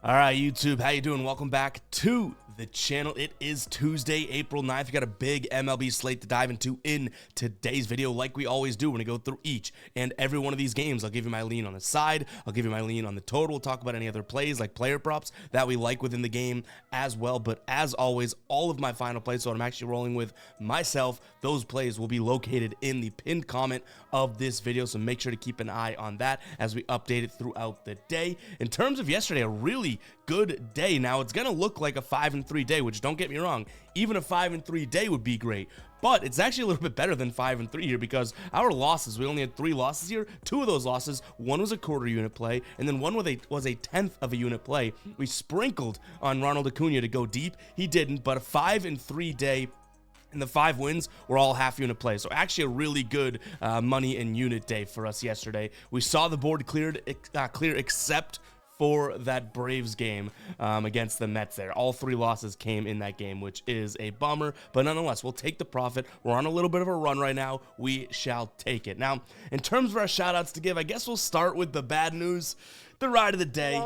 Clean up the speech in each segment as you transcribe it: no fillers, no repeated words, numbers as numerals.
All right, YouTube, how you doing? Welcome back to the channel. It is Tuesday, April 9th. We got a big MLB slate to dive into in today's video, like we always do when we go through each and every one of these games. I'll give you my lean on the side. I'll give you my lean on the total. We'll talk about any other plays like player props that we like within the game as well. But as always, all of my final plays, so I'm actually rolling with myself, those plays will be located in the pinned comment of this video. So make sure to keep an eye on that as we update it throughout the day. In terms of yesterday, a really good day. Now it's gonna look like a 5-3 day, which don't get me wrong, even a 5-3 day would be great, but it's actually a little bit better than 5-3 here because our losses, we only had 3 losses here. 2 of those losses, one was a quarter unit play, and then one was a tenth of a unit play. We sprinkled on Ronald Acuna to go deep. He didn't, but a 5-3 day. And the 5 wins were all half unit plays. So actually a really good money and unit day for us yesterday. We saw the board clear except for that Braves game against the Mets there. All 3 losses came in that game, which is a bummer. But nonetheless, we'll take the profit. We're on a little bit of a run right now. We shall take it. Now, in terms of our shout-outs to give, I guess we'll start with the bad news. The ride of the day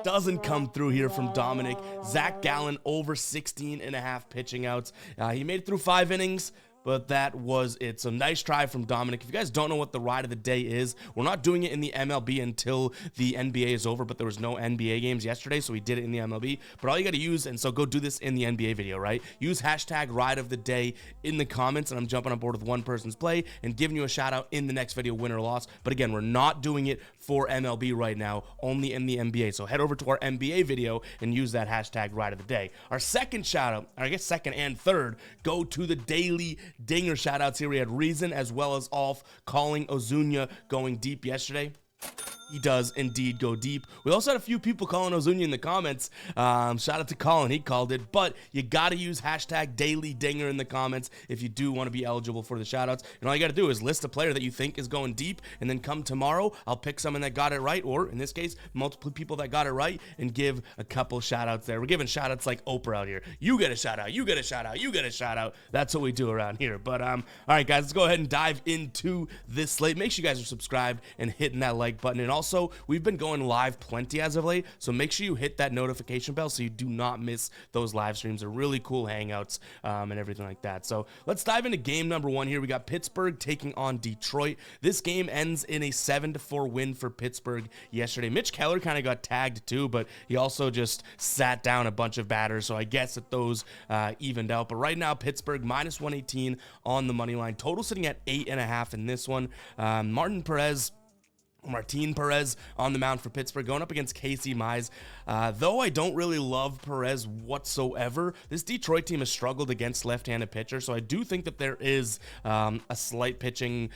doesn't come through here from Dominic. Zach Gallen over 16.5 pitching outs. He made it through 5 innings, but that was it. So nice try from Dominic. If you guys don't know what the ride of the day is, we're not doing it in the MLB until the NBA is over, but there was no NBA games yesterday, so we did it in the MLB. But all you got to use, and so go do this in the NBA video, right? Use hashtag ride of the day in the comments, and I'm jumping on board with one person's play and giving you a shout out in the next video, win or loss. But again, we're not doing it for MLB right now, only in the NBA. So head over to our NBA video and use that hashtag ride of the day. Our second shout out, or I guess second and third, go to the daily dinger shout outs here. We had Reason as well as Alf calling Ozuna going deep yesterday. He does indeed go deep. We also had a few people calling Ozuna in the comments. Shout out to Colin, he called it. But you got to use hashtag daily dinger in the comments if you do want to be eligible for the shout outs. And all you got to do is list a player that you think is going deep. And then come tomorrow, I'll pick someone that got it right. Or in this case, multiple people that got it right and give a couple shout outs there. We're giving shout outs like Oprah out here. You get a shout out, you get a shout out, you get a shout out. That's what we do around here. But all right, guys, let's go ahead and dive into this slate. Make sure you guys are subscribed and hitting that like button. And also, we've been going live plenty as of late, so make sure you hit that notification bell so you do not miss those live streams. They're really cool hangouts and everything like that. So let's dive into game number 1 here. We got Pittsburgh taking on Detroit. This game ends in a 7-4 win for Pittsburgh yesterday. Mitch Keller kind of got tagged too, but he also just sat down a bunch of batters, so I guess that those evened out. But right now, Pittsburgh minus 118 on the money line. Total sitting at 8.5 in this one. Martin Perez on the mound for Pittsburgh, going up against Casey Mize. Though I don't really love Perez whatsoever, this Detroit team has struggled against left-handed pitchers, so I do think that there is a slight pitching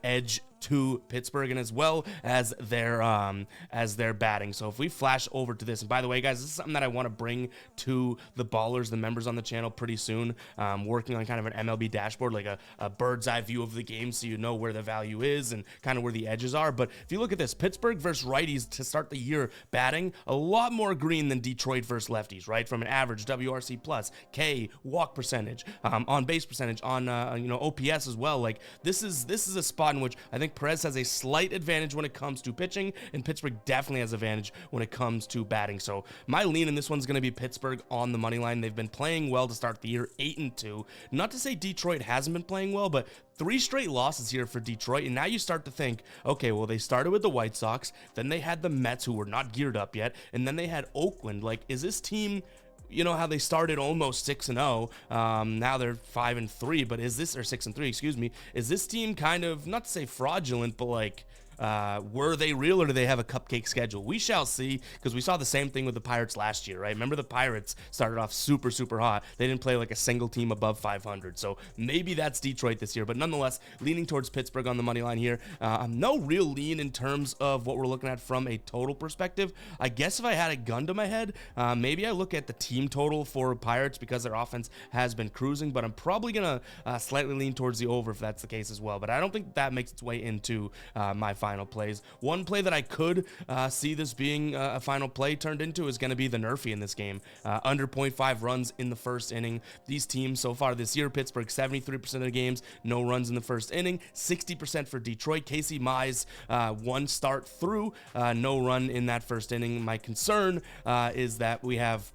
edge to Pittsburgh, and as well as their batting. So if we flash over to this, and by the way, guys, this is something that I want to bring to the ballers, the members on the channel, pretty soon. Working on kind of an MLB dashboard, like a bird's eye view of the game, so you know where the value is and kind of where the edges are. But if you look at this, Pittsburgh versus righties to start the year batting a lot more green than Detroit versus lefties, right? From an average WRC plus, K, walk percentage, on base percentage, on OPS as well. Like this is a spot in which I think Perez has a slight advantage when it comes to pitching, and Pittsburgh definitely has advantage when it comes to batting. So my lean in this one's going to be Pittsburgh on the money line. They've been playing well to start the year, 8-2. Not to say Detroit hasn't been playing well, but 3 straight losses here for Detroit, and now you start to think, okay, well, they started with the White Sox, then they had the Mets, who were not geared up yet, and then they had Oakland. Like, is this team... You know how they started almost 6-0. Now they're 5-3, but is this, or 6-3, excuse me, is this team kind of, not to say fraudulent, but like, were they real, or do they have a cupcake schedule? We shall see, because we saw the same thing with the Pirates last year, right? Remember the Pirates started off super, super hot. They didn't play like a single team above 500. So maybe that's Detroit this year, but nonetheless, leaning towards Pittsburgh on the money line here. No real lean in terms of what we're looking at from a total perspective. I guess if I had a gun to my head, maybe I look at the team total for Pirates because their offense has been cruising, but I'm probably going to slightly lean towards the over if that's the case as well. But I don't think that makes its way into my final final plays. One play that I could see this being a final play turned into is going to be the Nerfy in this game. Under 0.5 runs in the first inning. These teams so far this year, Pittsburgh 73% of the games, no runs in the first inning. 60% for Detroit. Casey Mize, one start through, no run in that first inning. My concern is that we have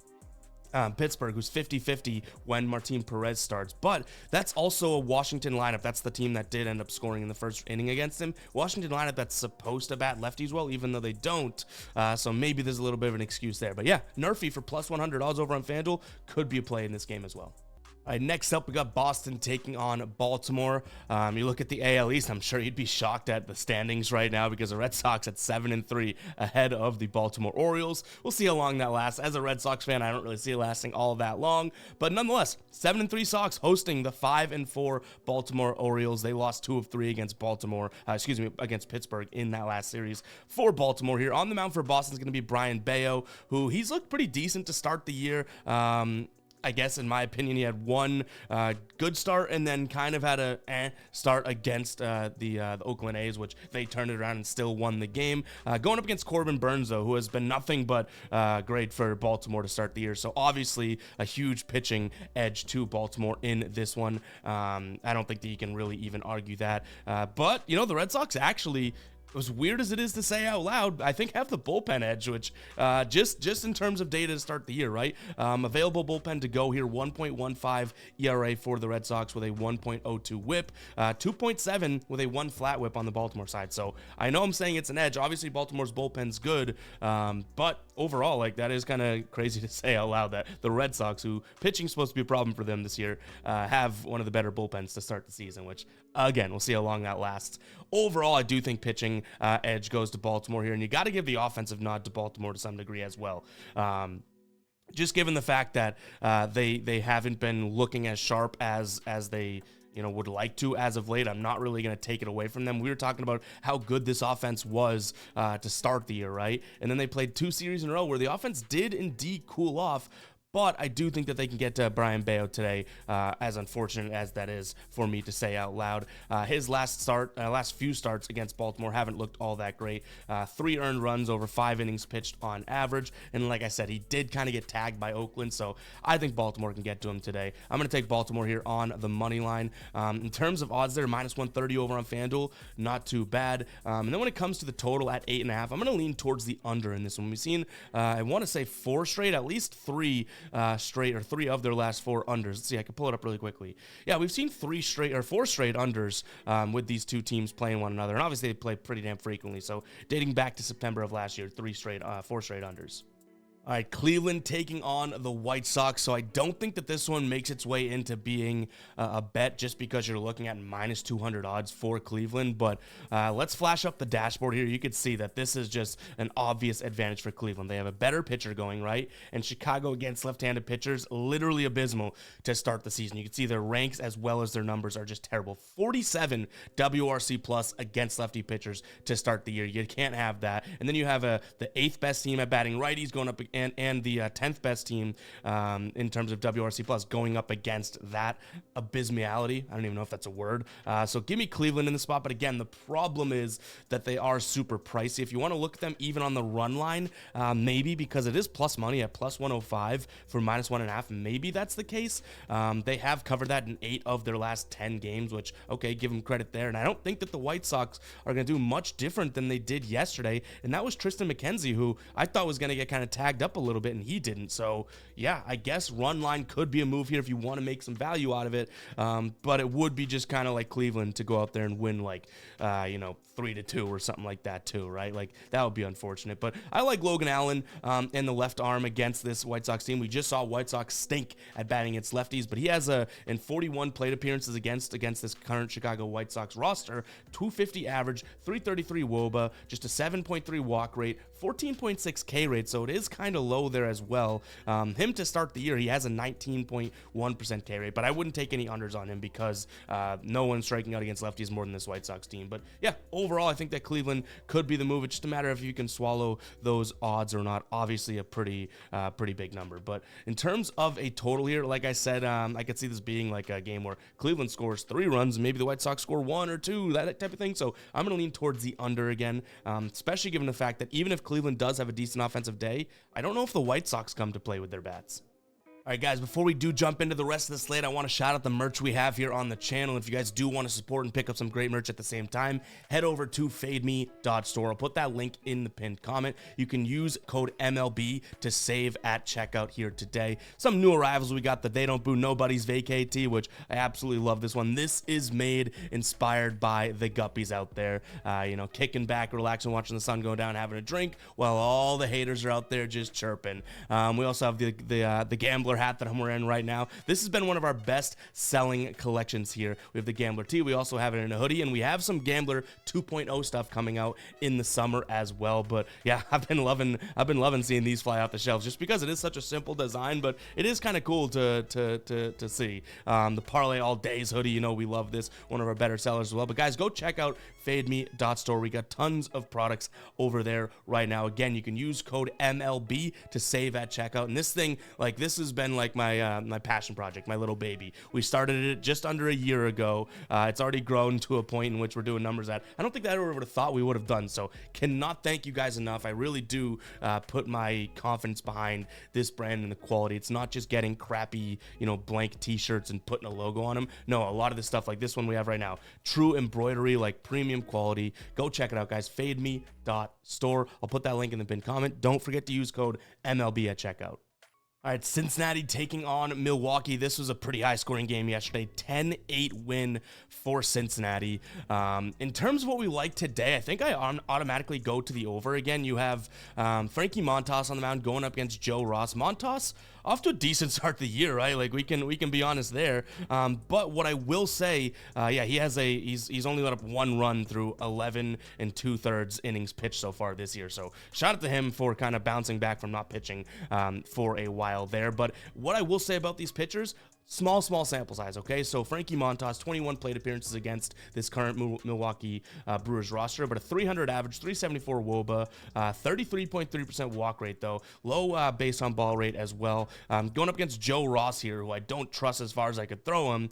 Pittsburgh, who's 50-50 when Martin Perez starts, but that's also a Washington lineup. That's the team that did end up scoring in the first inning against him. Washington lineup that's supposed to bat lefties well, even though they don't, so maybe there's a little bit of an excuse there. But yeah, Nerfy for plus 100 odds over on FanDuel could be a play in this game as well. All right, next up, we got Boston taking on Baltimore. You look at the AL East, I'm sure you'd be shocked at the standings right now because the Red Sox at 7-3 ahead of the Baltimore Orioles. We'll see how long that lasts. As a Red Sox fan, I don't really see it lasting all that long, but nonetheless, 7-3 Sox hosting the 5-4 Baltimore Orioles. They lost 2 of 3 against against Pittsburgh in that last series for Baltimore. Here on the mound for Boston is going to be Brian Bayo, who he's looked pretty decent to start the year. I guess, in my opinion, he had one good start and then kind of had a start against the Oakland A's, which they turned it around and still won the game. Going up against Corbin Burns, though, who has been nothing but great for Baltimore to start the year. So obviously a huge pitching edge to Baltimore in this one. I don't think that you can really even argue that. But, you know, the Red Sox actually, as weird as it is to say out loud, I think have the bullpen edge, which just in terms of data to start the year, right? Available bullpen to go here, 1.15 ERA for the Red Sox with a 1.02 whip, 2.7 with a 1 flat whip on the Baltimore side. So I know I'm saying it's an edge. Obviously, Baltimore's bullpen's good, but overall, like, that is kind of crazy to say out loud that the Red Sox, who pitching's supposed to be a problem for them this year, have one of the better bullpens to start the season, which, again, we'll see how long that lasts. Overall, I do think pitching edge goes to Baltimore here, and you got to give the offensive nod to Baltimore to some degree as well. Just given the fact that they haven't been looking as sharp as they would like to as of late. I'm not really going to take it away from them. We were talking about how good this offense was to start the year, right? And then they played 2 series in a row where the offense did indeed cool off. But I do think that they can get to Brian Bayo today, as unfortunate as that is for me to say out loud. His last few starts against Baltimore haven't looked all that great. 3 earned runs over 5 innings pitched on average. And like I said, he did kind of get tagged by Oakland, so I think Baltimore can get to him today. I'm going to take Baltimore here on the money line. In terms of odds there, minus 130 over on FanDuel, not too bad. And then when it comes to the total at 8.5, I'm going to lean towards the under in this one. We've seen, I want to say 4 straight, at least 3 straight, or 3 of their last 4 unders. Let's see, I can pull it up really quickly. Yeah, we've seen 4 straight unders with these 2 teams playing one another, and obviously they play pretty damn frequently. So dating back to September of last year, 4 straight unders. All right, Cleveland taking on the White Sox. So I don't think that this one makes its way into being a bet just because you're looking at minus 200 odds for Cleveland. But let's flash up the dashboard here. You can see that this is just an obvious advantage for Cleveland. They have a better pitcher going, right? And Chicago against left-handed pitchers, literally abysmal to start the season. You can see their ranks as well as their numbers are just terrible. 47 WRC plus against lefty pitchers to start the year. You can't have that. And then you have the 8th best team at batting righties going up and the 10th best team in terms of WRC plus going up against that abysmality. I don't even know if that's a word. So give me Cleveland in the spot. But again, the problem is that they are super pricey. If you want to look at them even on the run line, maybe, because it is plus money at plus 105 for minus 1.5. Maybe that's the case. They have covered that in 8 of their last 10 games, which, okay, give them credit there. And I don't think that the White Sox are going to do much different than they did yesterday. And that was Tristan McKenzie, who I thought was going to get kind of tagged up a little bit, and he didn't. So yeah, I guess run line could be a move here if you want to make some value out of it. But it would be just kind of like Cleveland to go out there and win like 3-2 or something like that too, right? Like, that would be unfortunate. But I like Logan Allen and the left arm against this White Sox team. We just saw White Sox stink at batting against lefties, but he has in 41 plate appearances against this current Chicago White Sox roster, 250 average, 333 WOBA, just a 7.3 walk rate, 14.6 K rate. So it is kind kind of low there as well. Him to start the year, he has a 19.1% K rate, but I wouldn't take any unders on him because no one's striking out against lefties more than this White Sox team. But yeah, overall, I think that Cleveland could be the move. It's just a matter of if you can swallow those odds or not. Obviously, a pretty big number. But in terms of a total here, like I said, I could see this being like a game where Cleveland scores 3 runs, and maybe the White Sox score 1 or 2, that type of thing. So I'm going to lean towards the under again, especially given the fact that even if Cleveland does have a decent offensive day, I don't know if the White Sox come to play with their bats. All right, guys, before we do jump into the rest of the slate, I want to shout out the merch we have here on the channel. If you guys do want to support and pick up some great merch at the same time, head over to fademe.store. I'll put that link in the pinned comment. You can use code MLB to save at checkout here today. Some new arrivals, we got the They Don't Boo Nobody's Vacay tee, which I absolutely love this one. This is inspired by the guppies out there, kicking back, relaxing, watching the sun go down, having a drink, while all the haters are out there just chirping. We also have the Gambler hat that I'm wearing right now. This has been one of our best selling collections here. We have the Gambler tee. We also have it in a hoodie, and we have some Gambler 2.0 stuff coming out in the summer as well. But yeah, I've been loving seeing these fly off the shelves just because it is such a simple design, but it is kind of cool to see. The Parlay All Days hoodie, we love this, one of our better sellers as well. But guys, go check out fademe.store. We got tons of products over there right now. Again, you can use code MLB to save at checkout. And this thing, this has been like my passion project, my little baby. We started it just under a year ago. It's already grown to a point in which we're doing numbers that I don't think that I ever would have thought we would have done. So cannot thank you guys enough. I really do put my confidence behind this brand and the quality. It's not just getting crappy, blank t-shirts and putting a logo on them. No, a lot of this stuff like this one we have right now, true embroidery, like premium quality. Go check it out, guys. Fademe.store. I'll put that link in the pinned comment. Don't forget to use code MLB at checkout. All right, Cincinnati taking on Milwaukee. This was a pretty high-scoring game yesterday. 10-8 win for Cincinnati. In terms of what we like today, I think I automatically go to the over again. You have Frankie Montas on the mound going up against Joe Ross. Montas off to a decent start to the year, right? Like we can be honest there. But what I will say, he's only let up 1 run through 11 2/3 innings pitched so far this year. So shout out to him for kind of bouncing back from not pitching for a while there. But what I will say about these pitchers, small sample size, okay? So Frankie Montas, 21 plate appearances against this current Milwaukee Brewers roster, but a 300 average, 374 WOBA, 33.3% walk rate though, low base on ball rate as well. Going up against Joe Ross here, who I don't trust as far as I could throw him.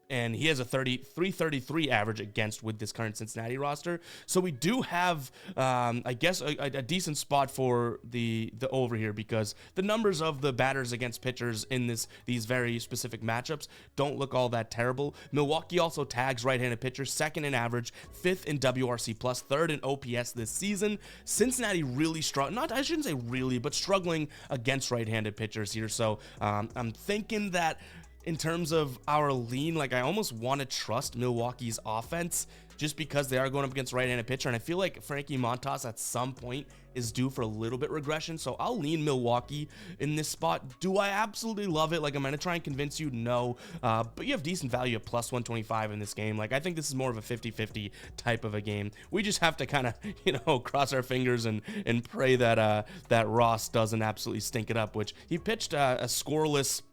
And he has a 333 average against with this current Cincinnati roster. So we do have, I guess, a decent spot for the over here because the numbers of the batters against pitchers in these very specific matchups don't look all that terrible. Milwaukee also tags right-handed pitchers, 2nd in average, 5th in WRC+, 3rd in OPS this season. Cincinnati really I shouldn't say really, but struggling against right-handed pitchers here. So I'm thinking that in terms of our lean, I almost want to trust Milwaukee's offense just because they are going up against right-handed pitcher, and I feel like Frankie Montas at some point is due for a little bit regression, so I'll lean Milwaukee in this spot. Do I absolutely love it? I'm going to try and convince you, no, but you have decent value at plus 125 in this game. I think this is more of a 50-50 type of a game. We just have to kind of, cross our fingers and pray that that Ross doesn't absolutely stink it up, which he pitched a scoreless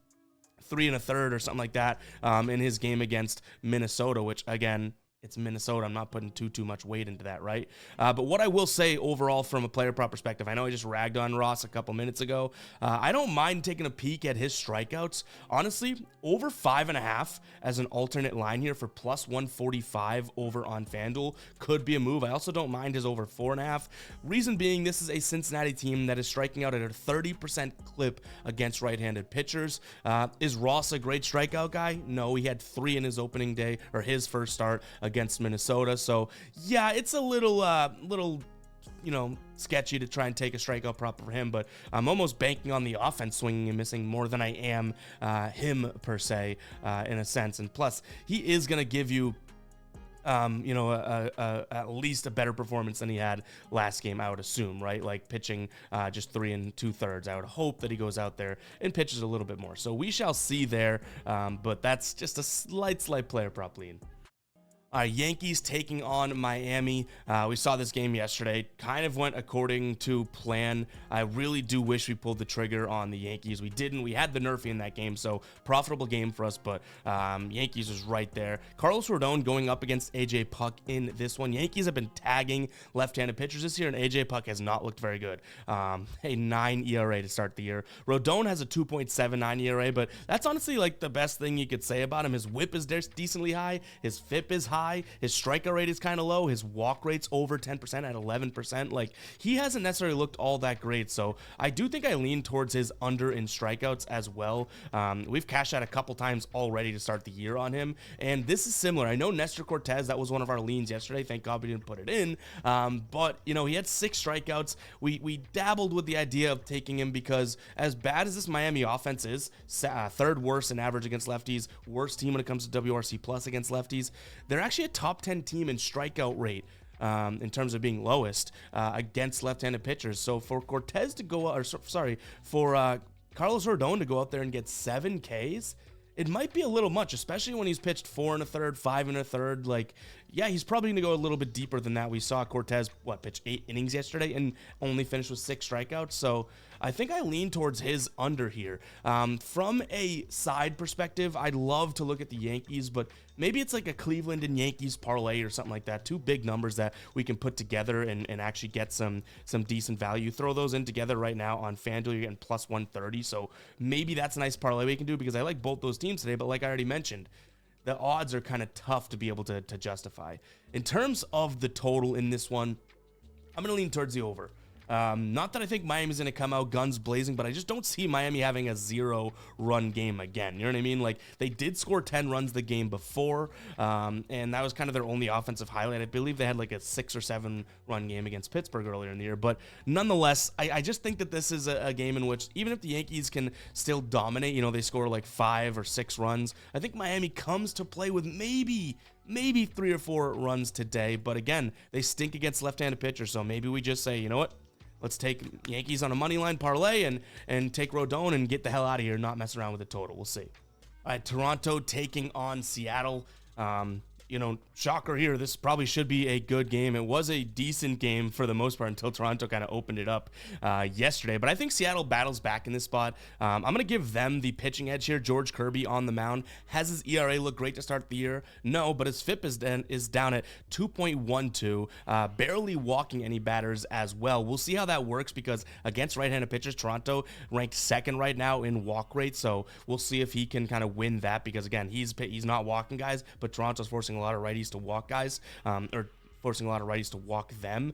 3 1/3 or something like that in his game against Minnesota, which again, it's Minnesota. I'm not putting too much weight into that, right? But what I will say overall from a player prop perspective, I know I just ragged on Ross a couple minutes ago. I don't mind taking a peek at his strikeouts. Honestly, over 5.5 as an alternate line here for plus 145 over on FanDuel could be a move. I also don't mind his over 4.5. Reason being, this is a Cincinnati team that is striking out at a 30% clip against right-handed pitchers. Is Ross a great strikeout guy? No, he had 3 in his opening day, or his first start against Minnesota. So yeah, it's a little sketchy to try and take a strikeout prop for him, but I'm almost banking on the offense swinging and missing more than I am him per se, in a sense. And plus, he is going to give you at least a better performance than he had last game, I would assume, right? Pitching just 3 2/3. I would hope that he goes out there and pitches a little bit more. So we shall see there, but that's just a slight player prop lean. Yankees taking on Miami. We saw this game yesterday. Kind of went according to plan. I really do wish we pulled the trigger on the Yankees. We didn't. We had the Nerfy in that game, so profitable game for us, but Yankees was right there. Carlos Rodon going up against AJ Puck in this one. Yankees have been tagging left-handed pitchers this year, and AJ Puck has not looked very good. A 9 ERA to start the year. Rodon has a 2.79 ERA, but that's honestly like the best thing you could say about him. His whip is decently high. His FIP is high. His strikeout rate is kind of low. His walk rate's over 10% at 11%. Like, he hasn't necessarily looked all that great. So I do think I lean towards his under in strikeouts as well. We've cashed out a couple times already to start the year on him. And this is similar. I know Nestor Cortez, that was one of our leans yesterday. Thank God we didn't put it in. But, you know, he had 6 strikeouts. We dabbled with the idea of taking him because as bad as this Miami offense is, third worst in average against lefties, worst team when it comes to WRC plus against lefties, they're actually a top 10 team in strikeout rate in terms of being lowest against left-handed pitchers. So for Cortez to go, for Carlos Rodon to go out there and get 7 Ks, it might be a little much, especially when he's pitched 4 1/3, 5 1/3. Like, yeah, he's probably going to go a little bit deeper than that. We saw Cortez, pitch 8 innings yesterday and only finished with 6 strikeouts. So I think I lean towards his under here. From a side perspective, I'd love to look at the Yankees, but maybe it's like a Cleveland and Yankees parlay or something like that. 2 big numbers that we can put together and actually get some decent value. Throw those in together right now on FanDuel, you're getting plus 130. So maybe that's a nice parlay we can do because I like both those teams today, but like I already mentioned, the odds are kind of tough to be able to justify. In terms of the total in this one, I'm going to lean towards the over. Not that I think Miami's going to come out guns blazing, but I just don't see Miami having a 0-run game again. You know what I mean? Like, they did score 10 runs the game before, and that was kind of their only offensive highlight. I believe they had like a 6 or 7 run game against Pittsburgh earlier in the year, but nonetheless, I just think that this is a game in which even if the Yankees can still dominate, you know, they score like 5 or 6 runs, I think Miami comes to play with maybe 3 or 4 runs today. But again, they stink against left-handed pitchers, so maybe we just say, you know what? Let's take Yankees on a money line parlay and take Rodon and get the hell out of here, not mess around with the total. We'll see. All right, Toronto taking on Seattle. You know, shocker here. This probably should be a good game. It was a decent game for the most part until Toronto kind of opened it up yesterday. But I think Seattle battles back in this spot. I'm going to give them the pitching edge here. George Kirby on the mound. Has his ERA look great to start the year? No, but his FIP is down at 2.12, barely walking any batters as well. We'll see how that works because against right-handed pitchers, Toronto ranked 2nd right now in walk rate. So we'll see if he can kind of win that because, again, he's not walking guys, but Toronto's forcing a lot of righties to walk guys, or forcing a lot of righties to walk them.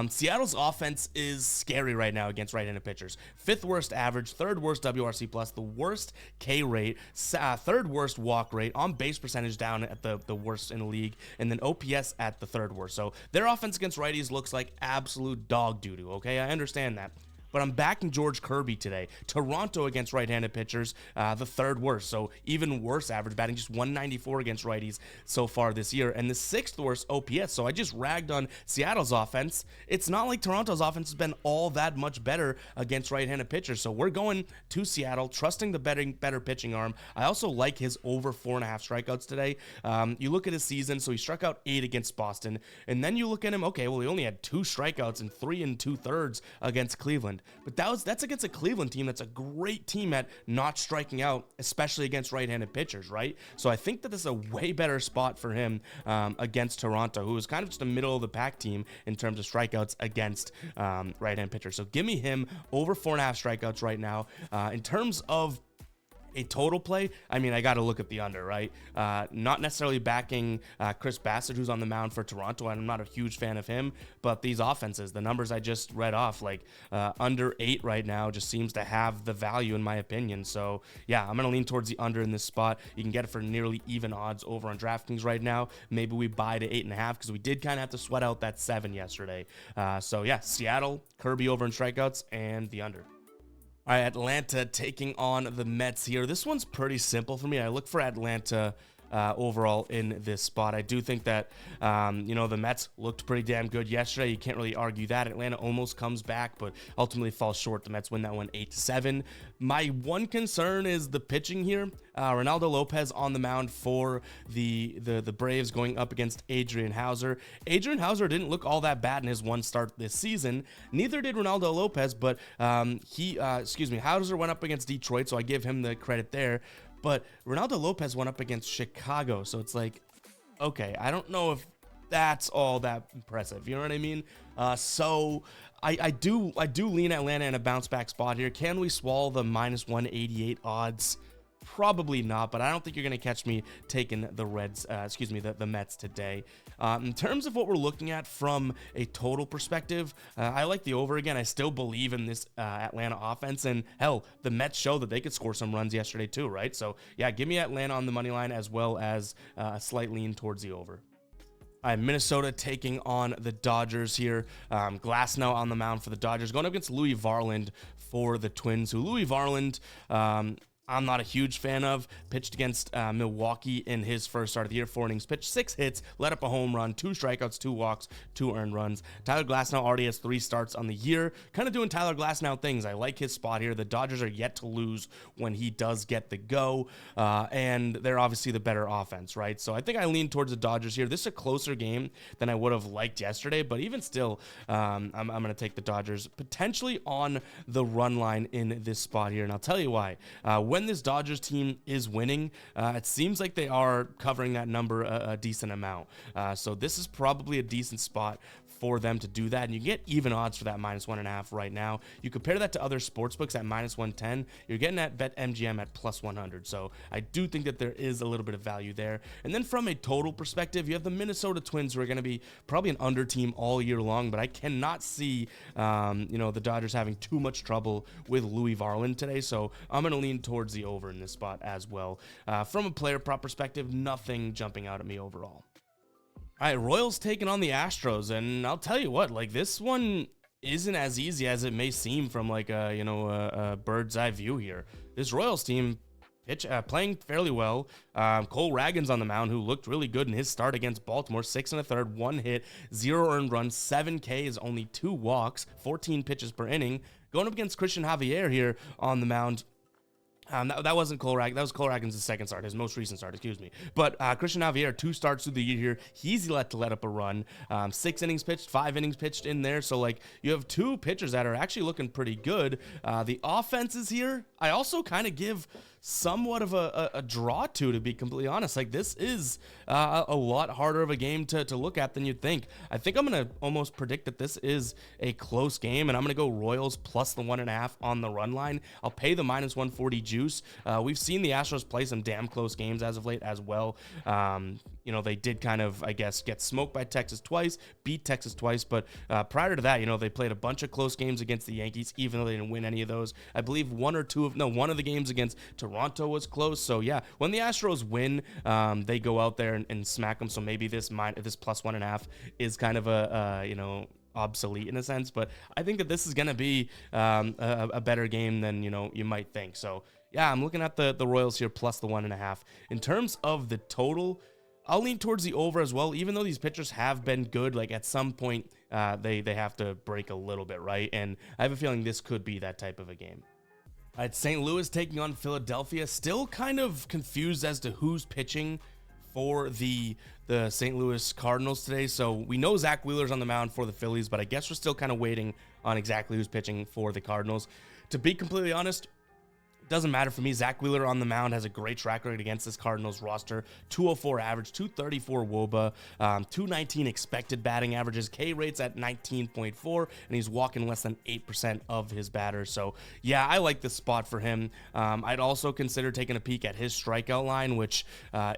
Seattle's offense is scary right now against right-handed pitchers. 5th worst average, 3rd worst WRC plus, the worst K rate, 3rd worst walk rate, on base percentage down at the worst in the league, and then OPS at the 3rd worst. So their offense against righties looks like absolute dog doo-doo, okay? I understand that. But I'm backing George Kirby today. Toronto against right-handed pitchers, the 3rd worst. So even worse average, batting just 194 against righties so far this year. And the 6th worst OPS. So I just ragged on Seattle's offense. It's not like Toronto's offense has been all that much better against right-handed pitchers. So we're going to Seattle, trusting the better pitching arm. I also like his over 4.5 strikeouts today. You look at his season, so he struck out 8 against Boston. And then you look at him, okay, well, he only had 2 strikeouts and 3 2/3 against Cleveland. But that's against a Cleveland team that's a great team at not striking out, especially against right-handed pitchers, right? So I think that this is a way better spot for him against Toronto, who is kind of just a middle-of-the-pack team in terms of strikeouts against right-handed pitchers. So give me him over 4.5 strikeouts right now. In terms of a total play, I mean, I got to look at the under, right? Not necessarily backing Chris Bassett, who's on the mound for Toronto. I'm not a huge fan of him, but these offenses, the numbers I just read off, like under 8 right now, just seems to have the value in my opinion. So yeah, I'm going to lean towards the under in this spot. You can get it for nearly even odds over on DraftKings right now. Maybe we buy to 8.5 because we did kind of have to sweat out that 7 yesterday. So yeah, Seattle, Kirby over in strikeouts, and the under. All right, Atlanta taking on the Mets here. This one's pretty simple for me. I look for Atlanta overall in this spot. I do think that, the Mets looked pretty damn good yesterday. You can't really argue that. Atlanta almost comes back, but ultimately falls short. The Mets win that one 8-7. My one concern is the pitching here. Ronaldo Lopez on the mound for the Braves going up against Adrian Hauser. Adrian Hauser didn't look all that bad in his one start this season. Neither did Ronaldo Lopez, but Hauser went up against Detroit, so I give him the credit there. But Ronaldo Lopez went up against Chicago, so it's like, okay, I don't know if that's all that impressive. You know what I mean? So I do lean Atlanta in a bounce back spot here. Can we swallow the -188 odds? Probably not, but I don't think you're going to catch me taking the Mets today. In terms of what we're looking at from a total perspective, I like the over again. I still believe in this Atlanta offense, and hell, the Mets show that they could score some runs yesterday too, right? So yeah, give me Atlanta on the money line as well as a slight lean towards the over. All right, Minnesota taking on the Dodgers here. Glasnow on the mound for the Dodgers, going up against Louis Varland for the Twins, who Louis Varland, I'm not a huge fan of. Pitched against Milwaukee in his first start of the year. 4 innings pitched, 6 hits, let up a home run, 2 strikeouts, 2 walks, 2 earned runs. Tyler Glasnow already has 3 starts on the year. Kind of doing Tyler Glasnow things. I like his spot here. The Dodgers are yet to lose when he does get the go. And they're obviously the better offense, right? So I think I lean towards the Dodgers here. This is a closer game than I would have liked yesterday. But even still, I'm going to take the Dodgers potentially on the run line in this spot here. And I'll tell you why. When this Dodgers team is winning, it seems like they are covering that number a decent amount. So this is probably a decent spot for them to do that. And you get even odds for that -1.5 right now. You compare that to other sports books at -110, you're getting at BetMGM at +100. So I do think that there is a little bit of value there. And then from a total perspective, you have the Minnesota Twins, who are going to be probably an under team all year long, but I cannot see, the Dodgers having too much trouble with Louis Varland today. So I'm going to lean towards the over in this spot as well. From a player prop perspective, nothing jumping out at me overall. All right, Royals taking on the Astros, and I'll tell you what, like, this one isn't as easy as it may seem from like a bird's eye view here. This Royals team playing fairly well. Cole Ragans on the mound, who looked really good in his start against Baltimore. 6 1/3, 1 hit, 0 earned runs, 7 Ks, only 2 walks, 14 pitches per inning. Going up against Christian Javier here on the mound. That wasn't Cole Ragans. That was Cole Ragans' second start, his most recent start, excuse me. But Christian Javier, 2 starts through the year here. He's let up a run. 6 innings pitched, 5 innings pitched in there. So, like, you have 2 pitchers that are actually looking pretty good. The offenses here, I also kind of give somewhat of a draw to be completely honest. Like, this is a lot harder of a game to look at than you'd think. I think I'm going to almost predict that this is a close game, and I'm going to go Royals plus the 1.5 on the run line. I'll pay the -140 juice. We've seen the Astros play some damn close games as of late as well. They did kind of, I guess, get smoked by Texas twice, beat Texas twice, but prior to that, they played a bunch of close games against the Yankees, even though they didn't win any of those. I believe one of the games against Toronto was close. So yeah, when the Astros win, they go out there and smack them. So maybe this plus 1.5 is kind of obsolete in a sense, but I think that this is going to be a better game than you might think. So yeah, I'm looking at the Royals here plus the 1.5. In terms of the total, I'll lean towards the over as well. Even though these pitchers have been good, like at some point they have to break a little bit, right? And I have a feeling this could be that type of a game. All right, St. Louis taking on Philadelphia. Still kind of confused as to who's pitching for the St. Louis Cardinals today. So we know Zach Wheeler's on the mound for the Phillies, but I guess we're still kind of waiting on exactly who's pitching for the Cardinals. To be completely honest, doesn't matter for me. Zach Wheeler on the mound has a great track record against this Cardinals roster. 204 average, 234 WOBA, 219 expected batting averages, K rates at 19.4, and he's walking less than 8% of his batters. So yeah, I like this spot for him. I'd also consider taking a peek at his strikeout line, which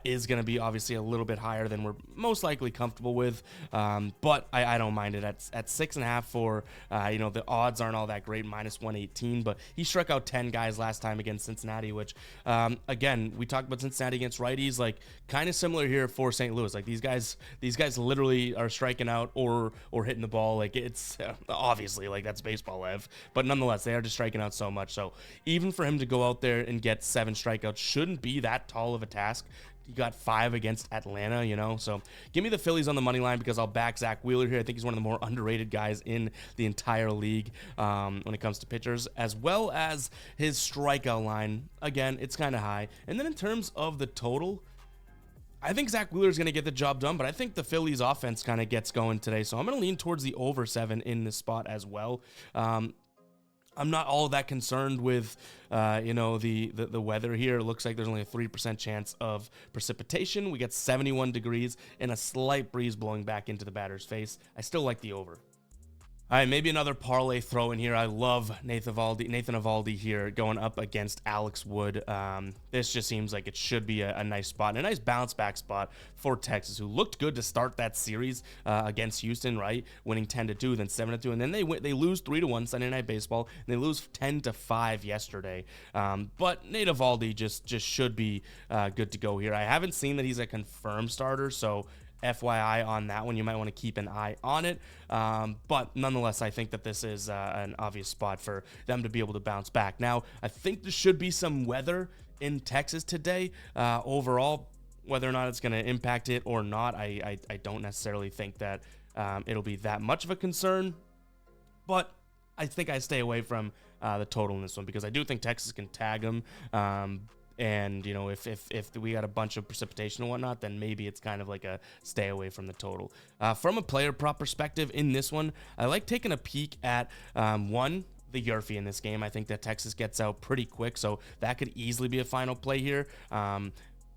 is going to be obviously a little bit higher than we're most likely comfortable with. But I don't mind it at 6.5 for, the odds aren't all that great, -118, but he struck out 10 guys last time against Cincinnati, which again, we talked about Cincinnati against righties, like kind of similar here for St. Louis. Like these guys literally are striking out or hitting the ball. Like it's obviously like that's baseball live, but nonetheless they are just striking out so much. So even for him to go out there and get 7 strikeouts shouldn't be that tall of a task. He got 5 against Atlanta, you know, so give me the Phillies on the money line because I'll back Zach Wheeler here. I think he's one of the more underrated guys in the entire league when it comes to pitchers, as well as his strikeout line. Again, it's kind of high. And then in terms of the total, I think Zach Wheeler is going to get the job done, but I think the Phillies offense kind of gets going today, so I'm going to lean towards the over 7 in this spot as well. I'm not all that concerned with, you know, the weather here. It looks like there's only a 3% chance of precipitation. We get 71 degrees and a slight breeze blowing back into the batter's face. I still like the over. All right, maybe another parlay throw in here. I love Nathan Eovaldi here going up against Alex Wood. This just seems like it should be a nice spot, and a nice bounce back spot for Texas, who looked good to start that series against Houston, right? Winning 10-2, then 7-2, and then they lose 3-1 Sunday Night Baseball, and they lose 10-5 yesterday. But Nate Eovaldi just should be good to go here. I haven't seen that he's a confirmed starter, so FYI on that one, you might want to keep an eye on it. But nonetheless, I think that this is an obvious spot for them to be able to bounce back. Now, I think there should be some weather in Texas today. Overall, whether or not it's going to impact it or not, I don't necessarily think that it'll be that much of a concern. But I think I stay away from the total in this one because I do think Texas can tag them. And, you know, if we got a bunch of precipitation and whatnot, then maybe it's kind of like a stay away from the total. From a player prop perspective in this one, I like taking a peek at, the Yurfee in this game. I think that Texas gets out pretty quick, so that could easily be a final play here.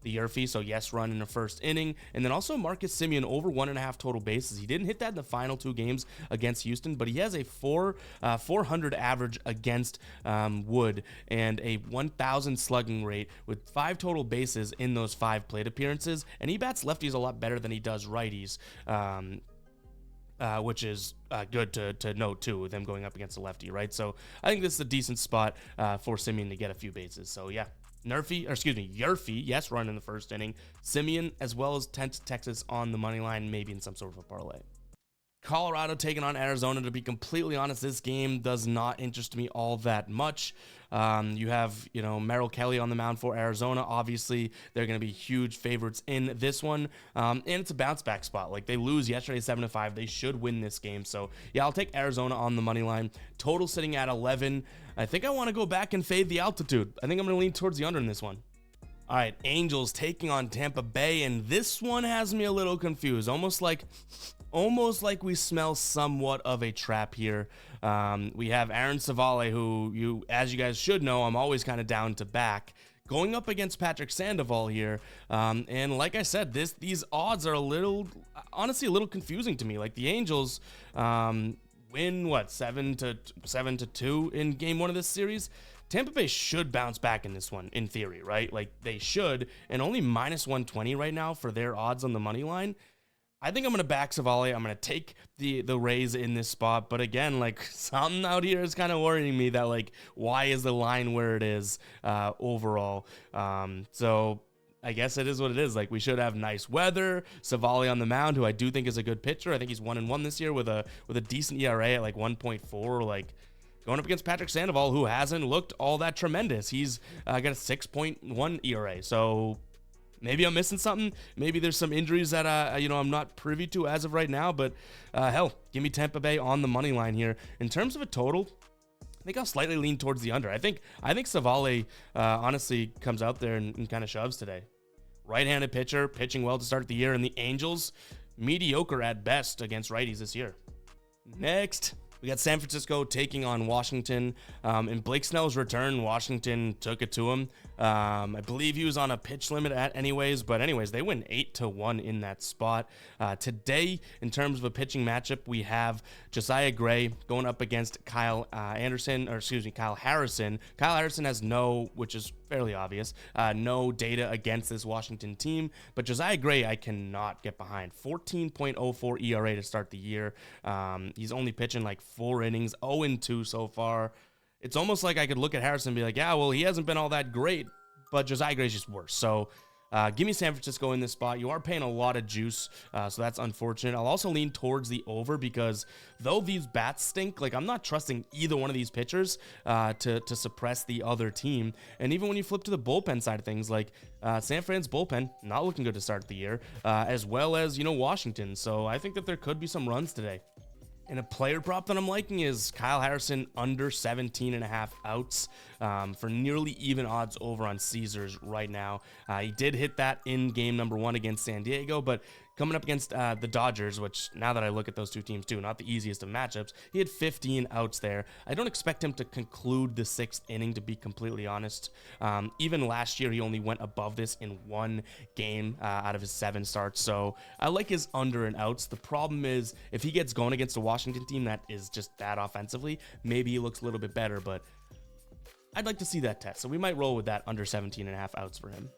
The Yurfee, so yes run in the first inning, and then also Marcus Semien over 1.5 total bases. He didn't hit that in the final 2 games against Houston, but he has a 400 average against Wood and a 1,000 slugging rate with 5 total bases in those 5 plate appearances, and he bats lefties a lot better than he does righties. Which is good to note too, with them going up against a lefty, right? So I think this is a decent spot for Semien to get a few bases. So yeah, Yurfee, yes, run in the first inning. Semien, as well as Texas on the money line, maybe in some sort of a parlay. Colorado taking on Arizona. To be completely honest, this game does not interest me all that much. You have, you know, Merrill Kelly on the mound for Arizona. Obviously, they're going to be huge favorites in this one. And it's a bounce back spot. Like, they lose yesterday 7-5. They should win this game. So, yeah, I'll take Arizona on the money line. Total sitting at 11. I think I want to go back and fade the altitude. I think I'm going to lean towards the under in this one. All right, Angels taking on Tampa Bay, and this one has me a little confused. Almost like we smell somewhat of a trap here. We have Aaron Savale, who as you guys should know, I'm always kind of down to back, going up against Patrick Sandoval here. And like I said, these odds are honestly a little confusing to me. Like, the Angels win 7-2 in game 1 of this series. Tampa Bay should bounce back in this one, in theory, right? Like, they should, and only -120 right now for their odds on the money line. I think I'm going to back Savale. I'm going to take the Rays in this spot. But again, like, something out here is kind of worrying me that, like, why is the line where it is overall? So I guess it is what it is. Like, we should have nice weather. Savale on the mound, who I do think is a good pitcher. I think he's 1-1 this year with a decent ERA at like 1.4. Like, going up against Patrick Sandoval, who hasn't looked all that tremendous. He's got a 6.1 ERA. So maybe I'm missing something. Maybe there's some injuries that I'm not privy to as of right now. But hell, give me Tampa Bay on the money line here. In terms of a total, I think I'll slightly lean towards the under. I think Savale honestly comes out there and kind of shoves today. Right-handed pitcher, pitching well to start the year, and the Angels mediocre at best against righties this year. Next, we got San Francisco taking on Washington. In Blake Snell's return, Washington took it to him. I believe he was on a pitch limit but anyways, they win 8-1 in that spot. Today, in terms of a pitching matchup, we have Josiah Gray going up against Kyle Harrison. Kyle Harrison has which is fairly obvious, no data against this Washington team, but Josiah Gray I cannot get behind. 14.04 ERA to start the year. He's only pitching like 4 innings, 0-2 so far. It's almost like I could look at Harrison and be like, yeah, well, he hasn't been all that great, but Josiah Gray's just worse. So Give me San Francisco in this spot. You are paying a lot of juice, so that's unfortunate. I'll also lean towards the over because though these bats stink, like I'm not trusting either one of these pitchers to suppress the other team. And even when you flip to the bullpen side of things, like San Fran's bullpen, not looking good to start the year, as well as, Washington. So I think that there could be some runs today. And a player prop that I'm liking is Kyle Harrison under 17.5 outs for nearly even odds over on Caesars right now. He did hit that in game number 1 against San Diego, but coming up against the Dodgers, which now that I look at those two teams too, not the easiest of matchups, he had 15 outs there. I don't expect him to conclude the 6th inning, to be completely honest. Even last year, he only went above this in 1 game out of his 7 starts. So I like his under and outs. The problem is if he gets going against a Washington team that is just bad offensively, maybe he looks a little bit better, but I'd like to see that test. So we might roll with that under 17.5 outs for him.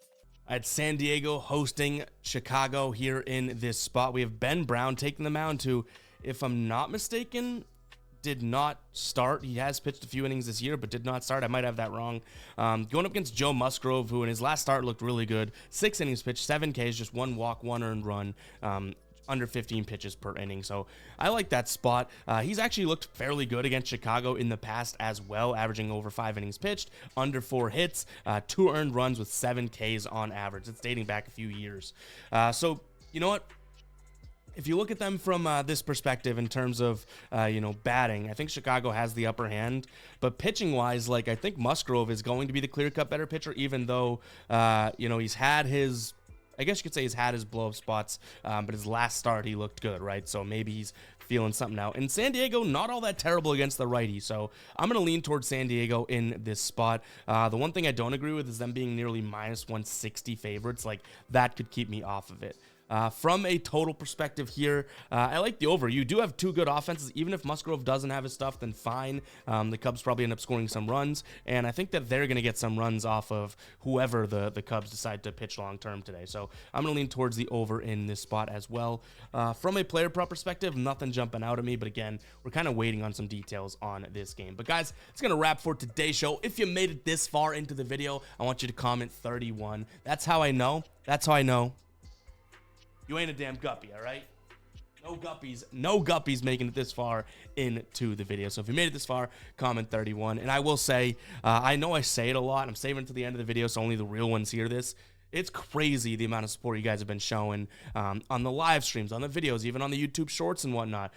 I had San Diego hosting Chicago here in this spot. We have Ben Brown taking the mound who, if I'm not mistaken, did not start. He has pitched a few innings this year, but did not start. I might have that wrong. Going up against Joe Musgrove, who in his last start looked really good. 6 innings pitched, 7 Ks, just 1 walk, 1 earned run. Under 15 pitches per inning. So I like that spot. He's actually looked fairly good against Chicago in the past as well, averaging over 5 innings pitched, under 4 hits, 2 earned runs with 7 Ks on average. It's dating back a few years. So you know what? If you look at them from this perspective in terms of, batting, I think Chicago has the upper hand. But pitching-wise, like I think Musgrove is going to be the clear-cut better pitcher, even though, he's had his... I guess you could say he's had his blow-up spots, but his last start, he looked good, right? So maybe he's feeling something out. And San Diego, not all that terrible against the righty, so I'm going to lean towards San Diego in this spot. The one thing I don't agree with is them being nearly minus 160 favorites. Like, that could keep me off of it. From a total perspective here, I like the over. You do have 2 good offenses. Even if Musgrove doesn't have his stuff, then fine. The Cubs probably end up scoring some runs, and I think that they're going to get some runs off of whoever the Cubs decide to pitch long-term today. So I'm going to lean towards the over in this spot as well. From a player prop perspective, nothing jumping out at me, but again, we're kind of waiting on some details on this game. But guys, it's going to wrap for today's show. If you made it this far into the video, I want you to comment 31. That's how I know. You ain't a damn guppy, all right? No guppies making it this far into the video. So if you made it this far, comment 31. And I will say, I know I say it a lot. I'm saving it to the end of the video so only the real ones hear this. It's crazy the amount of support you guys have been showing on the live streams, on the videos, even on the YouTube shorts and whatnot.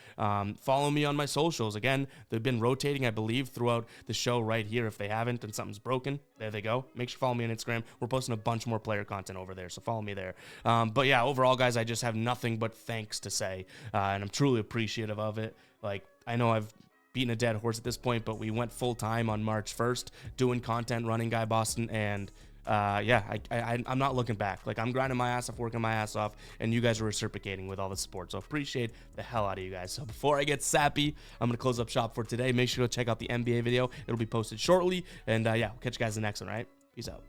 Follow me on my socials. Again, they've been rotating, I believe, throughout the show right here. If they haven't and something's broken, there they go. Make sure you follow me on Instagram. We're posting a bunch more player content over there, so follow me there. But yeah, overall, guys, I just have nothing but thanks to say, and I'm truly appreciative of it. Like, I know I've beaten a dead horse at this point, but we went full time on March 1st doing content, running Guy Boston, and I'm not looking back. Like, I'm grinding my ass off, working my ass off, and you guys are reciprocating with all the support. So appreciate the hell out of you guys. So before I get sappy, I'm going to close up shop for today. Make sure to check out the NBA video. It'll be posted shortly. And we'll catch you guys in the next one, all right? Peace out.